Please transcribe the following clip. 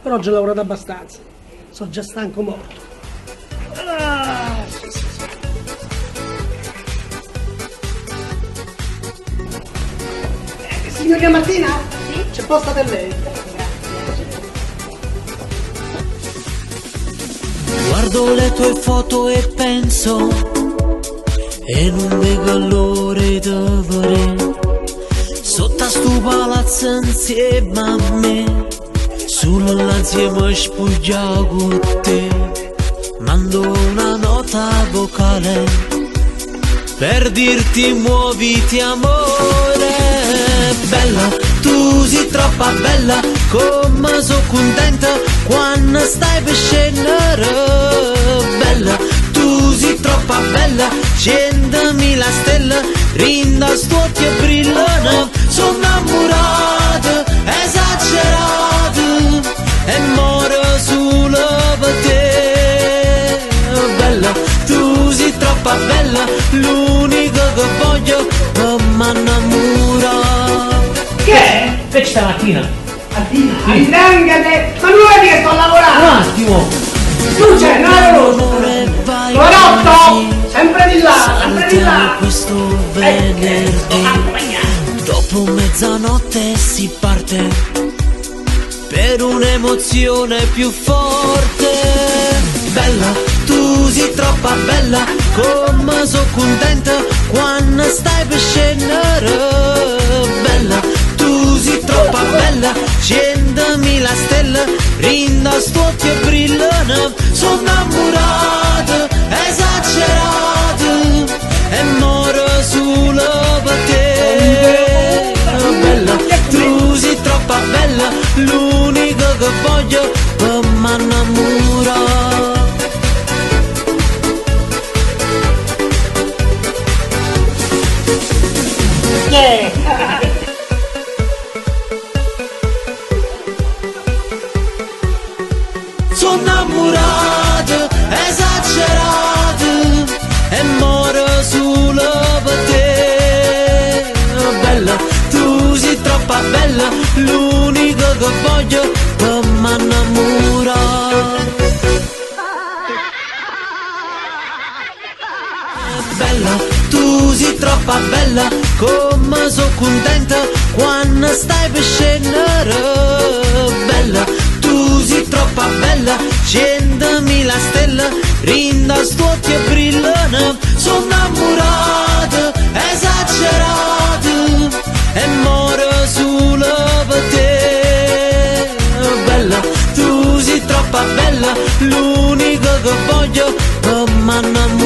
Però oggi ho lavorato abbastanza. Sono già stanco morto. Signorina Martina? Sì? C'è posta per lei. Guardo le tue foto e penso, e non vedo l'ora di vedere sotto a sto palazzo insieme a me, sull'insieme spuggiato con te. Mando una nota vocale per dirti muoviti amore. Bella, tu sei troppo bella, come sono contenta quando stai per scendere. Bella, tu sei troppo bella, 100.000 stelle, rinda sto occhio brillano. Sono innamorata, esagerata, e moro solo per te. Bella, tu sei troppo bella, l'unico che voglio è m'annamorare. Che è? Che stamattina? Andangate! Ma non vedi che sto lavorando? Un attimo! Tu c'è, Giovanotto! Sempre di là, sempre di là! Questo venerdì dopo mezzanotte si parte per un'emozione più forte. Bella, tu sei troppo bella, come sono contenta quando stai per scendere. Bella, tu sei troppo bella, 100.000 stelle, rinda sto occhio brillano. Sono innamorata, esagerata, e moro solo per te. Bella, tu sei troppo bella, l'unico che voglio è m'annamorare. Sono innamorata, esagerata, e moro solo per te. Bella, tu sei troppo bella, l'unico che voglio è m'annamorare. Bella, tu sei troppo bella, come sono contenta quando stai per scendere. Bella, tu sei troppo bella, 100.000 stelle, rinda sto occhio brillano. Sono innamorata, esagerata, e moro solo per te. Bella, tu sei troppo bella, l'unico che voglio è m'annamorare.